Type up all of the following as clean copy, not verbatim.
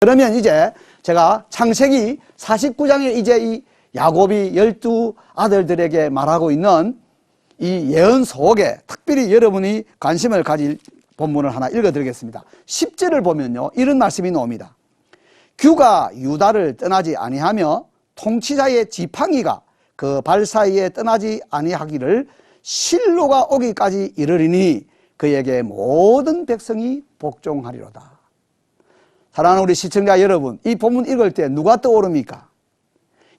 그러면 이제 제가 창세기 49장에 이제 이 야곱이 12 아들들에게 말하고 있는 이 예언 속에 특별히 여러분이 관심을 가질 본문을 하나 읽어드리겠습니다. 10절을 보면요, 이런 말씀이 나옵니다. 규가 유다를 떠나지 아니하며 통치자의 지팡이가 그 발 사이에 떠나지 아니하기를 실로가 오기까지 이르리니 그에게 모든 백성이 복종하리로다. 사랑하는 우리 시청자 여러분, 이 본문 읽을 때 누가 떠오릅니까?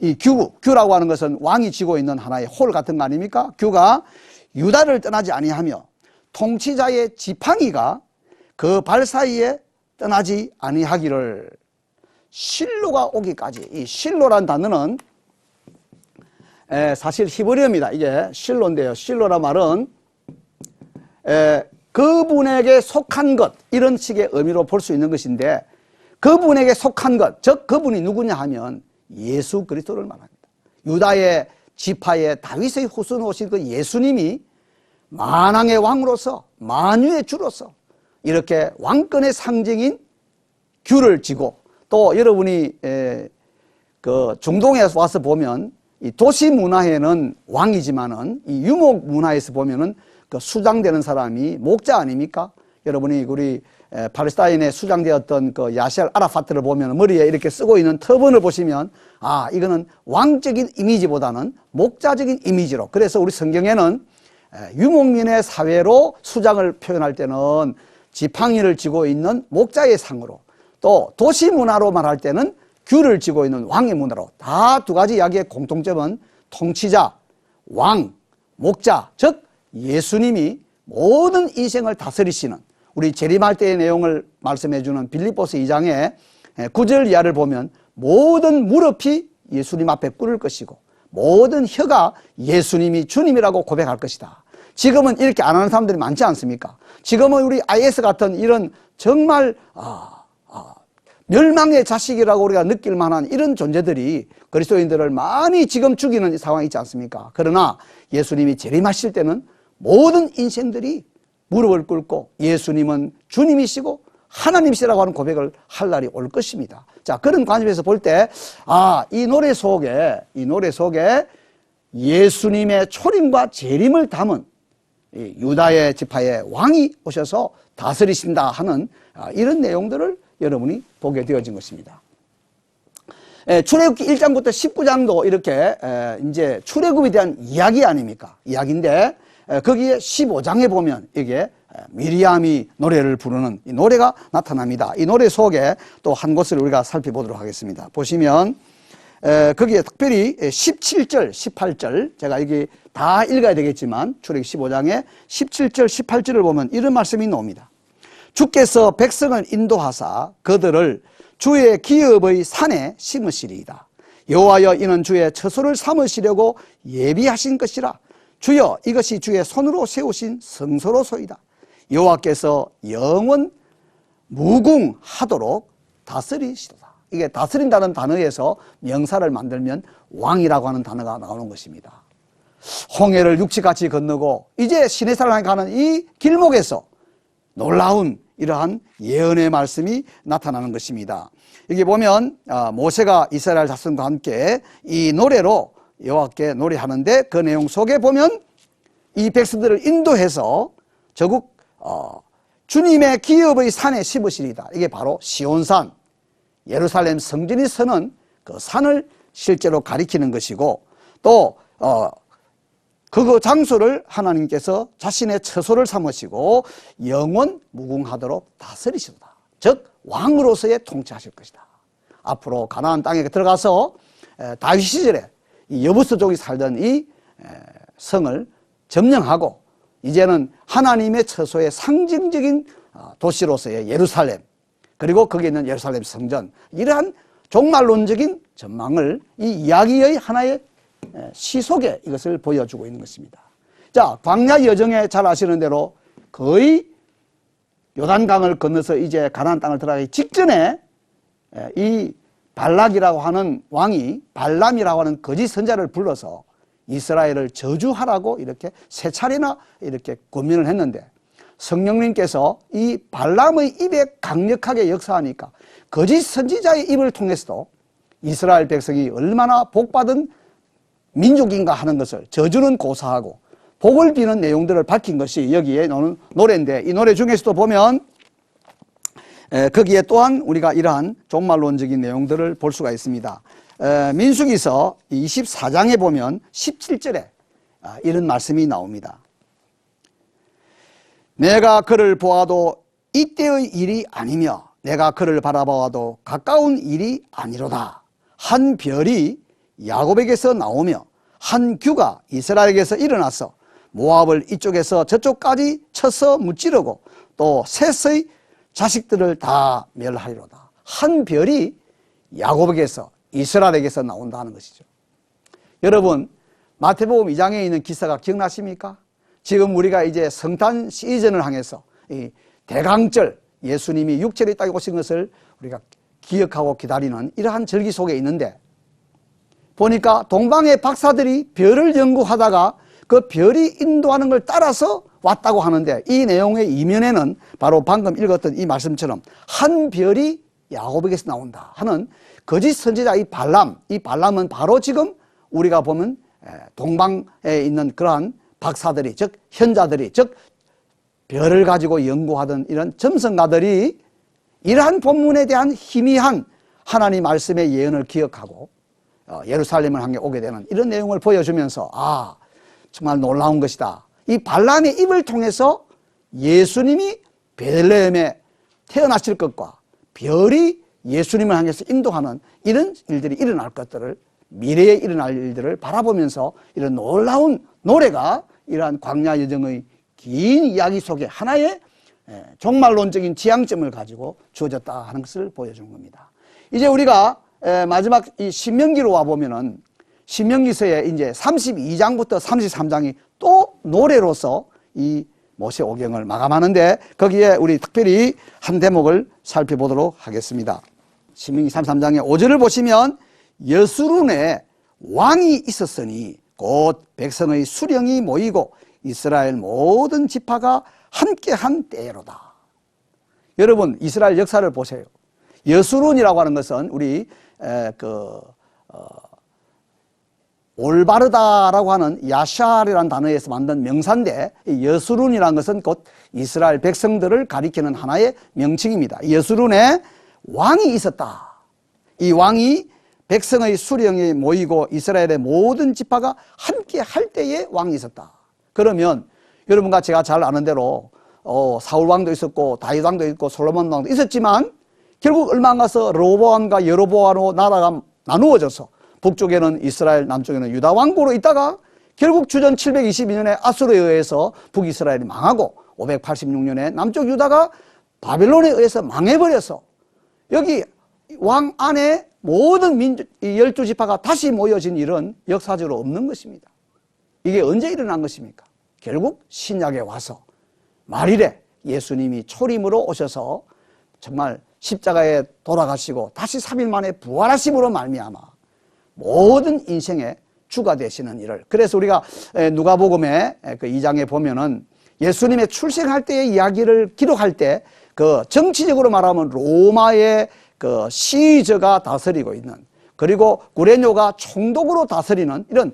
이 규라고 하는 것은 왕이 쥐고 있는 하나의 홀 같은 거 아닙니까? 규가 유다를 떠나지 아니하며 통치자의 지팡이가 그 발 사이에 떠나지 아니하기를 실로가 오기까지. 이 실로란 단어는 사실 히브리어입니다. 이게 실로인데요. 실로란 말은 그분에게 속한 것, 이런 식의 의미로 볼 수 있는 것인데, 그분에게 속한 것, 즉 그분이 누구냐 하면 예수 그리스도를 말합니다. 유다의 지파의 다윗의 후손 오신 그 예수님이 만왕의 왕으로서, 만유의 주로서 이렇게 왕권의 상징인 규를 쥐고, 또 여러분이 그 중동에 와서 보면 이 도시 문화에는 왕이지만은 이 유목 문화에서 보면은 그 수장되는 사람이 목자 아닙니까? 여러분이 우리 팔레스타인에 수장되었던 그 야시알 아라파트를 보면 머리에 이렇게 쓰고 있는 터번을 보시면, 아, 이거는 왕적인 이미지보다는 목자적인 이미지로. 그래서 우리 성경에는 유목민의 사회로 수장을 표현할 때는 지팡이를 쥐고 있는 목자의 상으로, 또 도시 문화로 말할 때는 규를 쥐고 있는 왕의 문화로, 다 두 가지 이야기의 공통점은 통치자, 왕, 목자, 즉 예수님이 모든 인생을 다스리시는, 우리 재림할 때의 내용을 말씀해 주는 빌립보서 2장의 9절 이하를 보면 모든 무릎이 예수님 앞에 꿇을 것이고 모든 혀가 예수님이 주님이라고 고백할 것이다. 지금은 이렇게 안 하는 사람들이 많지 않습니까? 지금은 우리 IS 같은 이런 정말 멸망의 자식이라고 우리가 느낄 만한 이런 존재들이 그리스도인들을 많이 지금 죽이는 상황이 있지 않습니까? 그러나 예수님이 재림하실 때는 모든 인생들이 무릎을 꿇고 예수님은 주님이시고 하나님이시라고 하는 고백을 할 날이 올 것입니다. 자, 그런 관점에서 볼 때, 이 노래 속에 예수님의 초림과 재림을 담은 유다의 지파의 왕이 오셔서 다스리신다 하는 이런 내용들을 여러분이 보게 되어진 것입니다. 출애굽기 1장부터 19장도 이렇게 이제 출애굽에 대한 이야기 아닙니까? 이야기인데, 거기에 15장에 보면 이게 미리암이 노래를 부르는 이 노래가 나타납니다. 이 노래 속에 또 한 곳을 우리가 살펴보도록 하겠습니다. 보시면 거기에 특별히 17절, 18절, 제가 여기 다 읽어야 되겠지만 출애굽기 15장에 17절, 18절을 보면 이런 말씀이 나옵니다. 주께서 백성을 인도하사 그들을 주의 기업의 산에 심으시리이다. 여호와여, 이는 주의 처소를 삼으시려고 예비하신 것이라. 주여, 이것이 주의 손으로 세우신 성소로소이다. 여호와께서 영원 무궁하도록 다스리시도다. 이게 다스린다는 단어에서 명사를 만들면 왕이라고 하는 단어가 나오는 것입니다. 홍해를 육지같이 건너고 이제 시내산을 향해 가는 이 길목에서 놀라운 이러한 예언의 말씀이 나타나는 것입니다. 여기 보면 모세가 이스라엘 자손과 함께 이 노래로 여호와께 노래하는데, 그 내용 속에 보면 이 백성들을 인도해서 저국 주님의 기업의 산에 심으시리다. 이게 바로 시온산, 예루살렘 성전이 서는 그 산을 실제로 가리키는 것이고, 또 그 장소를 하나님께서 자신의 처소를 삼으시고 영원 무궁하도록 다스리시도다. 즉 왕으로서의 통치하실 것이다. 앞으로 가나안 땅에 들어가서 다윗 시절에 이 여부스족이 살던 이 성을 점령하고 이제는 하나님의 처소의 상징적인 도시로서의 예루살렘, 그리고 거기에 있는 예루살렘 성전, 이러한 종말론적인 전망을 이 이야기의 하나의 시 속에 이것을 보여주고 있는 것입니다. 자, 광야 여정에 잘 아시는 대로 거의 요단강을 건너서 이제 가나안 땅을 들어가기 직전에 이 발락이라고 하는 왕이 발람이라고 하는 거짓 선자를 불러서 이스라엘을 저주하라고 이렇게 세 차례나 이렇게 권면을 했는데, 성령님께서 이 발람의 입에 강력하게 역사하니까 거짓 선지자의 입을 통해서도 이스라엘 백성이 얼마나 복받은 민족인가 하는 것을 저주는 고사하고 복을 비는 내용들을 밝힌 것이 여기에 나오는 노래인데, 이 노래 중에서도 보면 거기에 또한 우리가 이러한 종말론적인 내용들을 볼 수가 있습니다. 민수기서 24장에 보면 17절에 이런 말씀이 나옵니다. 내가 그를 보아도 이때의 일이 아니며 내가 그를 바라보아도 가까운 일이 아니로다. 한 별이 야곱에게서 나오며 한 규가 이스라엘에게서 일어나서 모압을 이쪽에서 저쪽까지 쳐서 무찌르고 또 셋의 자식들을 다 멸하리로다. 한 별이 야곱에게서 이스라엘에게서 나온다는 것이죠. 여러분, 마태복음 2장에 있는 기사가 기억나십니까? 지금 우리가 이제 성탄 시즌을 향해서 이 대강절, 예수님이 육체를 따고 오신 것을 우리가 기억하고 기다리는 이러한 절기 속에 있는데, 보니까 동방의 박사들이 별을 연구하다가 그 별이 인도하는 걸 따라서 왔다고 하는데, 이 내용의 이면에는 바로 방금 읽었던 이 말씀처럼 한 별이 야곱에게서 나온다 하는 거짓 선지자 이 발람은 바로 지금 우리가 보면 동방에 있는 그러한 박사들이, 즉 현자들이, 즉 별을 가지고 연구하던 이런 점성가들이 이러한 본문에 대한 희미한 하나님 말씀의 예언을 기억하고 예루살렘을 향해 오게 되는 이런 내용을 보여주면서, 아, 정말 놀라운 것이다. 이 발람의 입을 통해서 예수님이 베들레헴에 태어나실 것과 별이 예수님을 향해서 인도하는 이런 일들이 일어날 것들을, 미래에 일어날 일들을 바라보면서 이런 놀라운 노래가 이러한 광야 여정의 긴 이야기 속에 하나의 종말론적인 지향점을 가지고 주어졌다 하는 것을 보여주는 겁니다. 이제 우리가 마지막 이 신명기로 와보면은 신명기서에 이제 32장부터 33장이 또 노래로서 이 모세오경을 마감하는데, 거기에 우리 특별히 한 대목을 살펴보도록 하겠습니다. 신명기 33장의 5절을 보시면 여수룬에 왕이 있었으니 곧 백성의 수령이 모이고 이스라엘 모든 지파가 함께한 때로다. 여러분, 이스라엘 역사를 보세요. 여수룬이라고 하는 것은 우리 올바르다라고 하는 야샬이라는 단어에서 만든 명사인데, 여수룬이라는 것은 곧 이스라엘 백성들을 가리키는 하나의 명칭입니다. 여수룬에 왕이 있었다. 이 왕이 백성의 수령이 모이고 이스라엘의 모든 지파가 함께 할 때에 왕이 있었다. 그러면 여러분과 제가 잘 아는 대로 사울 왕도 있었고 다윗 왕도 있고 솔로몬 왕도 있었지만, 결국 얼마 안 가서 르호보암과 여로보암으로 나라가 나누어져서 북쪽에는 이스라엘, 남쪽에는 유다 왕국으로 있다가 결국 주전 722년에 아수르에 의해서 북이스라엘이 망하고 586년에 남쪽 유다가 바벨론에 의해서 망해버려서 여기 왕 안에 모든 민족, 12지파가 다시 모여진 일은 역사적으로 없는 것입니다. 이게 언제 일어난 것입니까? 결국 신약에 와서 말일에 예수님이 초림으로 오셔서 정말 십자가에 돌아가시고 다시 3일 만에 부활하심으로 말미암아 모든 인생의 주가 되시는 일을, 그래서 우리가 누가복음의 그 2장에 보면은 예수님의 출생할 때의 이야기를 기록할 때 그 정치적으로 말하면 로마의 그 시저가 다스리고 있는, 그리고 구레뇨가 총독으로 다스리는 이런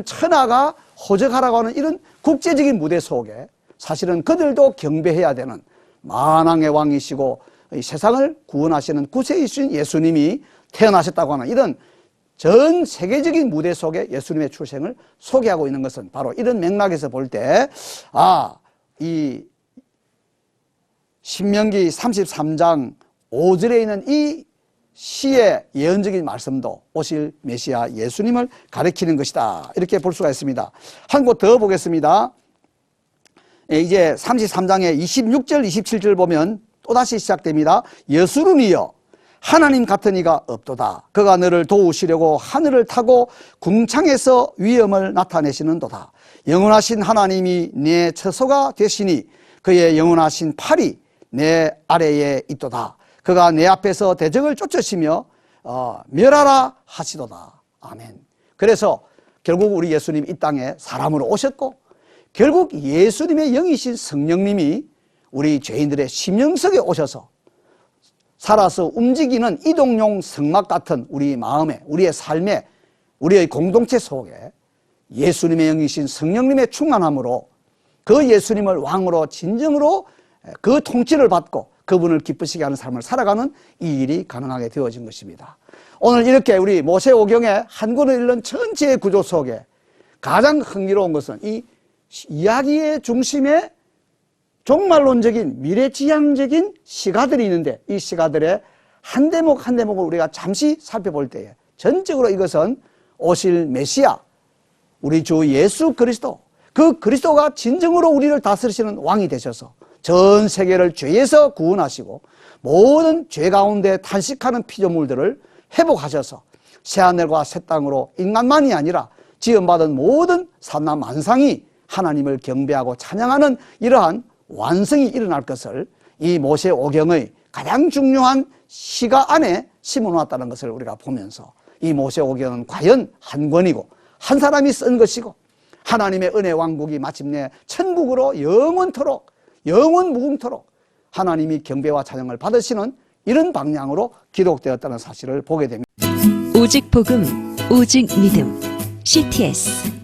천하가 호적하라고 하는 이런 국제적인 무대 속에 사실은 그들도 경배해야 되는 만왕의 왕이시고 세상을 구원하시는 구세이신 예수님이 태어나셨다고 하는 이런 전 세계적인 무대 속에 예수님의 출생을 소개하고 있는 것은 바로 이런 맥락에서 볼 때, 이 신명기 33장 5절에 있는 이 시의 예언적인 말씀도 오실 메시아 예수님을 가리키는 것이다, 이렇게 볼 수가 있습니다. 한 곳 더 보겠습니다. 이제 33장의 26절 27절 보면 또다시 시작됩니다. 여수룬이여 하나님 같은 이가 없도다. 그가 너를 도우시려고 하늘을 타고 궁창에서 위엄을 나타내시는도다. 영원하신 하나님이 내 처소가 되시니 그의 영원하신 팔이 내 아래에 있도다. 그가 내 앞에서 대적을 쫓으시며 멸하라 하시도다. 아멘. 그래서 결국 우리 예수님 이 땅에 사람으로 오셨고, 결국 예수님의 영이신 성령님이 우리 죄인들의 심령속에 오셔서 살아서 움직이는 이동용 성막 같은 우리 마음에, 우리의 삶에, 우리의 공동체 속에 예수님의 영이신 성령님의 충만함으로 그 예수님을 왕으로 진정으로 그 통치를 받고 그분을 기쁘시게 하는 삶을 살아가는 이 일이 가능하게 되어진 것입니다. 오늘 이렇게 우리 모세오경의 한 권을 읽는 전체의 구조 속에 가장 흥미로운 것은 이 이야기의 중심에 종말론적인 미래지향적인 시가들이 있는데 이 시가들의 한 대목 한 대목을 우리가 잠시 살펴볼 때에 전적으로 이것은 오실 메시아 우리 주 예수 그리스도, 그 그리스도가 진정으로 우리를 다스리시는 왕이 되셔서 전 세계를 죄에서 구원하시고 모든 죄 가운데 탄식하는 피조물들을 회복하셔서 새하늘과 새 땅으로 인간만이 아니라 지음받은 모든 산나 만상이 하나님을 경배하고 찬양하는 이러한 완성이 일어날 것을 이 모세오경의 가장 중요한 시가 안에 심어놓았다는 것을 우리가 보면서 이 모세오경은 과연 한 권이고 한 사람이 쓴 것이고 하나님의 은혜 왕국이 마침내 천국으로 영원토록 영원 무궁토록 하나님이 경배와 찬양을 받으시는 이런 방향으로 기록되었다는 사실을 보게 됩니다. 오직 복음, 오직 믿음, CTS